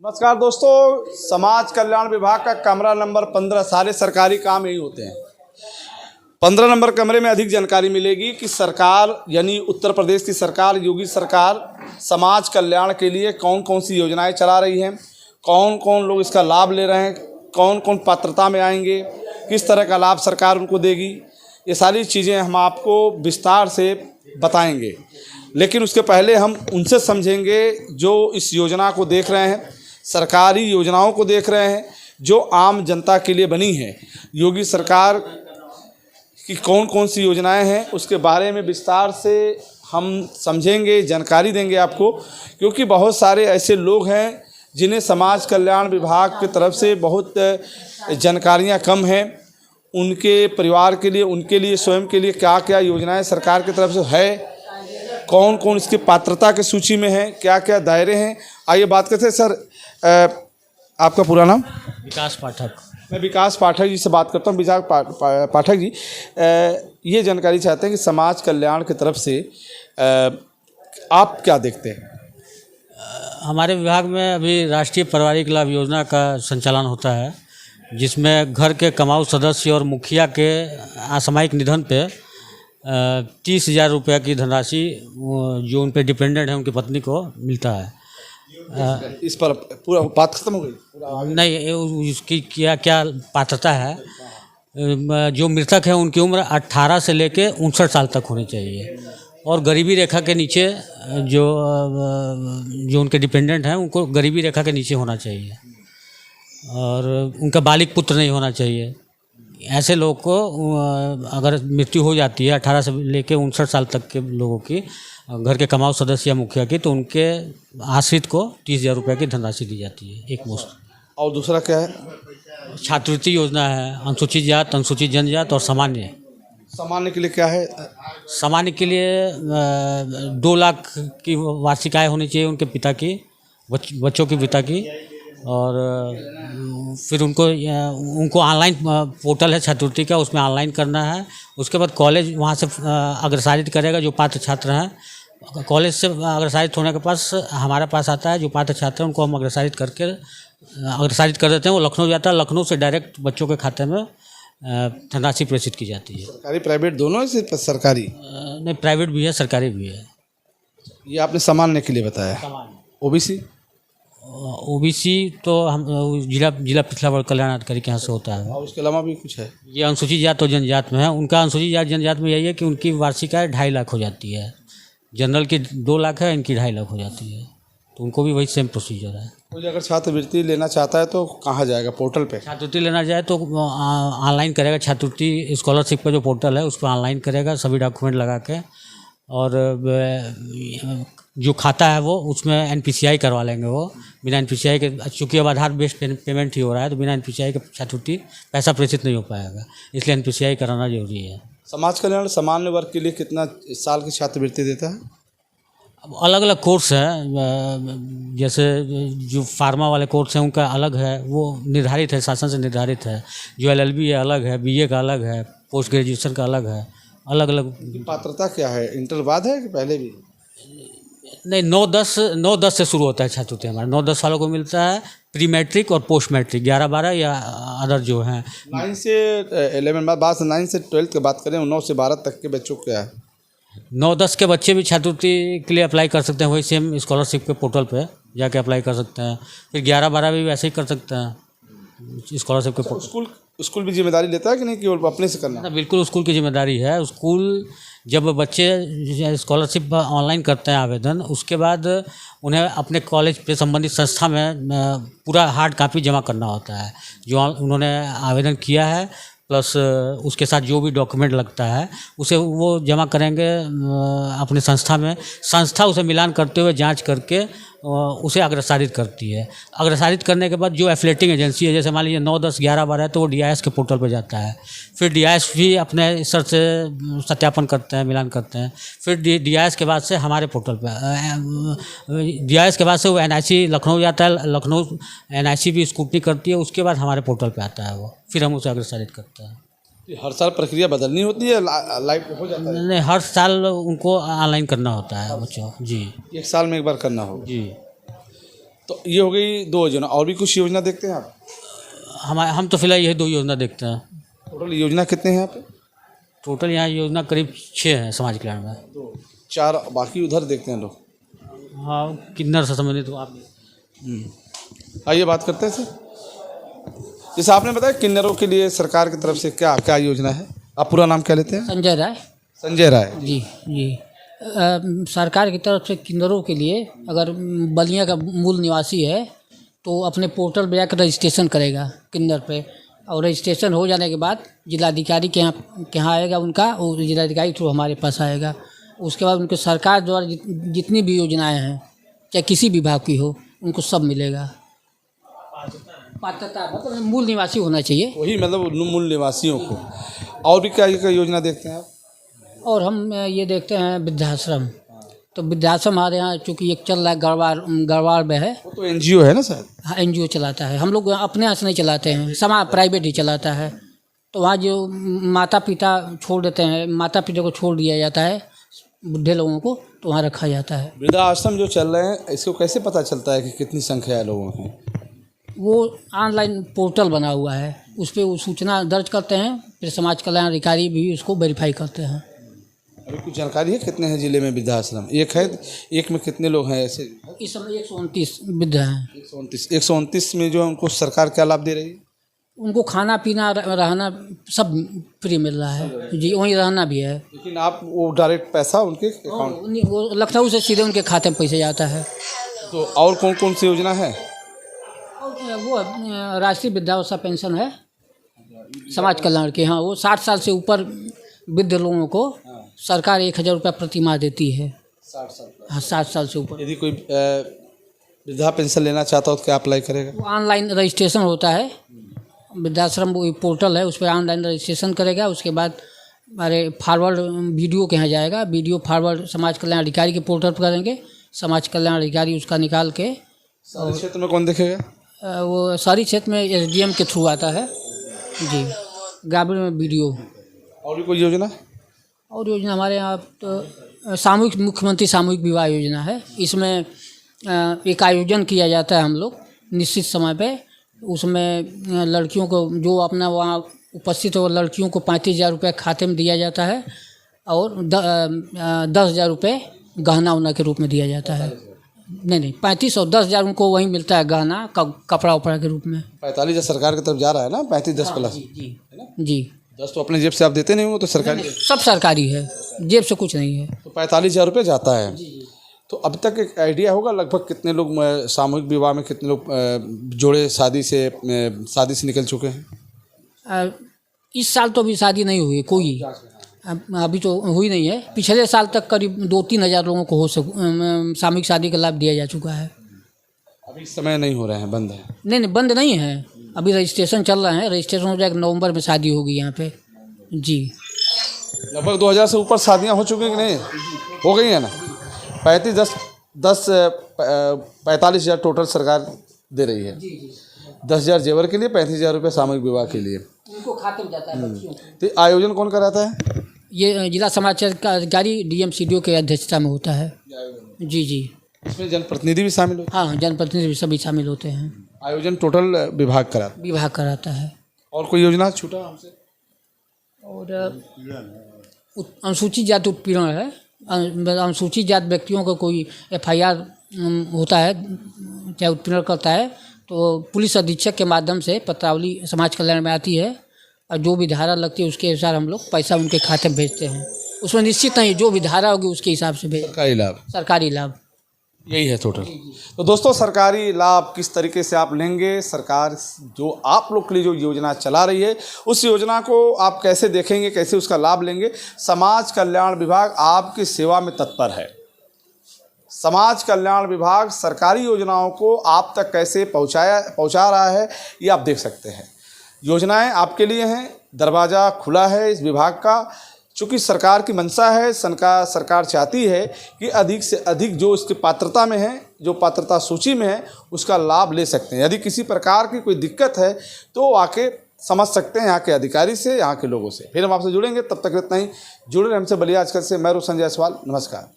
नमस्कार दोस्तों, समाज कल्याण विभाग का कमरा नंबर 15, सारे सरकारी काम यही होते हैं। 15 नंबर कमरे में अधिक जानकारी मिलेगी कि सरकार यानी उत्तर प्रदेश की सरकार, योगी सरकार समाज कल्याण के लिए कौन कौन सी योजनाएं चला रही हैं, कौन कौन लोग इसका लाभ ले रहे हैं, कौन कौन पात्रता में आएंगे, किस तरह का लाभ सरकार उनको देगी, ये सारी चीज़ें हम आपको विस्तार से बताएंगे। लेकिन उसके पहले हम उनसे समझेंगे जो इस योजना को देख रहे हैं, सरकारी योजनाओं को देख रहे हैं जो आम जनता के लिए बनी है। योगी सरकार की कौन कौन सी योजनाएं हैं उसके बारे में विस्तार से हम समझेंगे, जानकारी देंगे आपको, क्योंकि बहुत सारे ऐसे लोग हैं जिन्हें समाज कल्याण विभाग की तरफ से बहुत जानकारियां कम हैं। उनके परिवार के लिए, उनके लिए, स्वयं के लिए क्या क्या योजनाएं सरकार की तरफ से है, कौन कौन इसकी पात्रता की सूची में है, क्या क्या दायरे हैं, आइए बात करते हैं। सर, आपका पूरा नाम? विकास पाठक। मैं विकास पाठक जी से बात करता हूँ। विकास पाठक जी, ये जानकारी चाहते हैं कि समाज कल्याण की तरफ से आप क्या देखते हैं? हमारे विभाग में अभी राष्ट्रीय पारिवारिक लाभ योजना का संचालन होता है, जिसमें घर के कमाऊ सदस्य और मुखिया के असामयिक निधन पे 30,000 रुपये की धनराशि जो उन पर डिपेंडेंट है उनकी पत्नी को मिलता है। इस पर पूरा बात खत्म हो गई? नहीं, उसकी क्या क्या पात्रता है। जो मृतक है उनकी उम्र 18 से लेकर 59 साल तक होनी चाहिए और गरीबी रेखा के नीचे जो उनके डिपेंडेंट हैं उनको गरीबी रेखा के नीचे होना चाहिए और उनका बालिग पुत्र नहीं होना चाहिए। ऐसे लोग को अगर मृत्यु हो जाती है 18 से लेकर 59 साल तक के लोगों की, घर के कमाऊ सदस्य या मुखिया की, तो उनके आश्रित को 30,000 रुपये की धनराशि दी जाती है, एक मुश्त। और दूसरा क्या है? छात्रवृत्ति योजना है, अनुसूचित जात, अनुसूचित जनजात और सामान्य। सामान्य के लिए क्या है? सामान्य के लिए 2 लाख की वार्षिक आय होनी चाहिए उनके पिता की, बच्चों के पिता की। और फिर उनको ऑनलाइन पोर्टल है छात्रवृत्ति का, उसमें ऑनलाइन करना है। उसके बाद कॉलेज वहाँ से अग्रसारित करेगा जो पात्र छात्र हैं। कॉलेज से अग्रसारित होने के पास हमारे पास आता है जो पात्र छात्र हैं, उनको हम अग्रसारित कर देते हैं। वो लखनऊ जाता है, लखनऊ से डायरेक्ट बच्चों के खाते में धनराशि प्रेषित की जाती है। सरकारी प्राइवेट दोनों है? सिर्फ सरकारी? नहीं, प्राइवेट भी है, सरकारी भी है। ये आपने सामान्य के लिए बताया। ओबीसी? ओबीसी तो हम जिला पिछड़ा वर्ग कल्याण अधिकारी के यहाँ से होता है। और उसके अलावा भी कुछ है? ये अनुसूचित जात और जनजात में है। उनका अनुसूचित जात जनजात में यही है कि उनकी वार्षिक आय 2.5 लाख हो जाती है। जनरल की 2 लाख है, इनकी 2.5 लाख हो जाती है, तो उनको भी वही सेम प्रोसीजर है। कोई अगर छात्रवृत्ति लेना चाहता है तो कहाँ जाएगा? पोर्टल पे? छात्रवृत्ति लेना जाए तो ऑनलाइन करेगा। छात्रवृत्ति स्कॉलरशिप का जो पोर्टल है उस पर ऑनलाइन करेगा सभी डॉक्यूमेंट लगा के, और जो खाता है वो उसमें NPCI करवा लेंगे। वो बिना NPCI के, चूँकि अब आधार बेस्ड पेमेंट ही हो रहा है, तो बिना NPCI के छात्रवृत्ति पैसा प्रेषित नहीं हो पाएगा, इसलिए NPCI कराना जरूरी है। समाज कल्याण सामान्य वर्ग के लिए कितना साल की छात्रवृत्ति देता है? अब अलग अलग कोर्स है, जैसे जो फार्मा वाले कोर्स हैं उनका अलग है, वो निर्धारित है, शासन से निर्धारित है। जो LLB है अलग है, BA का अलग है, पोस्ट ग्रेजुएशन का अलग है, अलग अलग। पात्रता क्या है? इंटर बाद है कि पहले भी? नहीं, 9-10 से शुरू होता है छात्रवृत्ति हमारा। 9-10 सालों को मिलता है। प्री मैट्रिक और पोस्ट मैट्रिक 11-12 या अदर जो हैं 9 से 11 बाद से 9 से 12 की बात करें, 9 से 12 तक के बच्चों को क्या है? 9-10 के बच्चे भी छात्रवृत्ति के लिए अप्लाई कर सकते हैं, वही सेम स्कॉलरशिप के पोर्टल पे जाके अप्लाई कर सकते हैं। फिर 11-12 भी वैसे ही कर सकते हैं स्कॉलरशिप के पोर्टल। स्कूल भी जिम्मेदारी लेता है कि नहीं, केवल अपने से करना? बिल्कुल, स्कूल की जिम्मेदारी है। स्कूल जब बच्चे स्कॉलरशिप ऑनलाइन करते हैं आवेदन, उसके बाद उन्हें अपने कॉलेज पे संबंधित संस्था में पूरा हार्ड कॉपी जमा करना होता है जो उन्होंने आवेदन किया है, प्लस उसके साथ जो भी डॉक्यूमेंट लगता है उसे वो जमा करेंगे अपने संस्था में। संस्था उसे मिलान करते हुए जांच करके उसे अग्रसारित करती है। अग्रसारित करने के बाद जो एफिलेटिंग एजेंसी है, जैसे मान लीजिए 9, 10, 11, 12 है, तो वो DIS के पोर्टल पर जाता है। फिर DIS भी अपने स्तर से सत्यापन करते हैं, मिलान करते हैं। फिर DIS के बाद से हमारे पोर्टल पर, DIS के बाद से वो NIC लखनऊ जाता है, लखनऊ NIC भी स्क्रूटनी करती है, उसके बाद हमारे पोर्टल पर आता है वो, फिर हम उसे अग्रसारित करते हैं। हर साल प्रक्रिया बदलनी होती है, लाइव हो जाता है? नहीं, हर साल उनको ऑनलाइन करना होता है बच्चों। जी, 1 साल में एक बार करना होगा? जी। तो ये हो गई 2 योजना, और भी कुछ योजना देखते हैं आप? हम तो फिलहाल यही 2 योजना देखते हैं। टोटल योजना कितने हैं यहाँ पे? टोटल यहाँ योजना करीब 6 है समाज कल्याण में। 4 बाकी उधर देखते हैं लोग। हाँ, किन्नर से संबंधित तो आप आइए बात करते हैं सर। जैसे आपने बताया किन्नरों के लिए सरकार की तरफ से क्या क्या योजना है, आप पूरा नाम क्या लेते हैं? संजय राय। संजय राय जी जी। सरकार की तरफ से किन्नरों के लिए अगर बलिया का मूल निवासी है तो अपने पोर्टल पे जाकर रजिस्ट्रेशन करेगा किन्नर पे, और रजिस्ट्रेशन हो जाने के बाद जिलाधिकारी के यहाँ आएगा उनका, और जिलाधिकारी थ्रू हमारे पास आएगा। उसके बाद उनको सरकार द्वारा जितनी भी योजनाएं हैं चाहे किसी विभाग की हो उनको सब मिलेगा। पात्रता मतलब मूल निवासी होना चाहिए। वही मतलब मूल निवासियों को। और भी क्या क्या योजना देखते हैं आप? और हम ये देखते हैं वृद्धाश्रम। तो वृद्धाश्रम हमारे यहाँ चूँकि एक चल रहा है गढ़वाल में है। वो तो एनजीओ है ना सर? हाँ, एनजीओ चलाता है। हम लोग अपने यहाँ से नहीं चलाते हैं, समाज प्राइवेट ही चलाता है। तो वहाँ जो माता पिता छोड़ देते हैं, माता पिता को छोड़ दिया जाता है, बुढ़े लोगों को, तो वहाँ रखा जाता है। वृद्धाश्रम जो चल रहे हैं इसको कैसे पता चलता है कि कितनी संख्या है लोगों की? वो ऑनलाइन पोर्टल बना हुआ है, उस पर वो सूचना दर्ज करते हैं, फिर समाज कल्याण अधिकारी भी उसको वेरीफाई करते हैं। अभी कुछ जानकारी है कितने हैं जिले में वृद्धाश्रम? एक है, एक में कितने लोग हैं ऐसे? इस समय 129 वृद्ध हैं। 129 में जो है उनको सरकार क्या लाभ दे रही है? उनको खाना पीना रहना सब फ्री मिल रहा है जी, वहीं रहना भी है। लेकिन आप वो डायरेक्ट पैसा उनके अकाउंट? वो लखनऊ से सीधे उनके खाते में पैसे जाता है। तो और कौन कौन सी योजना है? और वो राष्ट्रीय वृद्धावस्था पेंशन है समाज कल्याण के। हाँ, वो 60 साल से ऊपर वृद्ध लोगों को सरकार 1000 रुपये प्रति माह देती है। 60 साल? हाँ, 60 साल से ऊपर। यदि कोई वृद्धा पेंशन लेना चाहता हो तो क्या अप्लाई करेगा? वो ऑनलाइन रजिस्ट्रेशन होता है, वृद्धाश्रम वो पोर्टल है, उस पर ऑनलाइन रजिस्ट्रेशन करेगा। उसके बाद हमारे फॉरवर्ड वीडियो के यहाँ जाएगा, वीडियो फॉरवर्ड समाज कल्याण अधिकारी के पोर्टल पर करेंगे, समाज कल्याण अधिकारी उसका निकाल के। शहरी क्षेत्र में कौन देखेगा? वो शहरी क्षेत्र में एसडीएम के थ्रू आता है जी, ग्रामीण में वीडियो। और भी कोई योजना? और योजना हमारे यहाँ तो सामूहिक मुख्यमंत्री सामूहिक विवाह योजना है। इसमें एक आयोजन किया जाता है हम लोग निश्चित समय पे, उसमें लड़कियों को जो अपना वहाँ उपस्थित हो लड़कियों को 35,000 रुपये खाते में दिया जाता है, और 10,000 रुपये गहना उना के रूप में दिया जाता है। नहीं 35 और 10,000 उनको वहीं मिलता है गहना कपड़ा उपड़ा के रूप में। 45,000 सरकार की तरफ जा रहा है ना, 35-10 प्लस? जी जी। 10 तो अपने जेब से आप देते नहीं हो, तो सरकारी? सब सरकारी है, जेब से कुछ नहीं है। तो 45,000 रुपये जाता है। तो अब तक एक आइडिया होगा लगभग कितने लोग सामूहिक विवाह में, कितने लोग जोड़े शादी से निकल चुके हैं? इस साल तो अभी शादी नहीं हुई कोई, अभी तो हुई नहीं है। पिछले साल तक करीब 2-3 हज़ार लोगों को सामूहिक शादी का लाभ दिया जा चुका है। अभी इस समय नहीं हो रहे हैं, बंद है? नहीं बंद नहीं है, अभी रजिस्ट्रेशन चल रहा है। रजिस्ट्रेशन हो जाएगा, नवंबर में शादी होगी यहाँ पे जी। लगभग 2000 से ऊपर शादियाँ हो चुकी हैं कि नहीं? हो गई है ना? 45,000 टोटल सरकार दे रही है। 10,000 जेवर के लिए, 35,000 रुपये सामूहिक विवाह के लिए। उनको खाते में जाता है बच्चियों को। तो आयोजन कौन कराता है? ये जिला समाचार का अधिकारी डीएम-सीडीओ के अध्यक्षता में होता है जी जी। इसमें जनप्रतिनिधि भी शामिल होते हैं? हाँ, जनप्रतिनिधि सभी शामिल होते हैं। आयोजन टोटल विभाग कराता है। और कोई योजना छूटा हमसे? और अनुसूचित जाति उत्पीड़न है। अनुसूचित जाति व्यक्तियों का कोई FIR होता है, चाहे उत्पीड़न करता है, तो पुलिस अधीक्षक के माध्यम से पत्रावली समाज कल्याण में आती है, और जो भी धारा लगती है उसके अनुसार हम लोग पैसा उनके खाते में भेजते हैं। उसमें निश्चित नहीं, जो भी धारा होगी उसके हिसाब से भेज। सरकारी लाभ यही है टोटल। तो दोस्तों, सरकारी लाभ किस तरीके से आप लेंगे, सरकार जो आप लोग के लिए जो योजना चला रही है उस योजना को आप कैसे देखेंगे, कैसे उसका लाभ लेंगे, समाज कल्याण विभाग आपकी सेवा में तत्पर है। समाज कल्याण विभाग सरकारी योजनाओं को आप तक कैसे पहुंचा रहा है, ये आप देख सकते हैं। योजनाएं आपके लिए हैं, दरवाज़ा खुला है इस विभाग का। चूँकि सरकार की मंशा है, सरकार चाहती है कि अधिक से अधिक जो इसकी पात्रता में है, जो पात्रता सूची में है, उसका लाभ ले सकते हैं। यदि किसी प्रकार की कोई दिक्कत है तो आके समझ सकते हैं यहाँ के अधिकारी से, यहाँ के लोगों से। फिर हम आपसे जुड़ेंगे, तब तक इतना ही। जुड़े हमसे बलिया आजकल से। मैं रोशन जायसवाल, नमस्कार।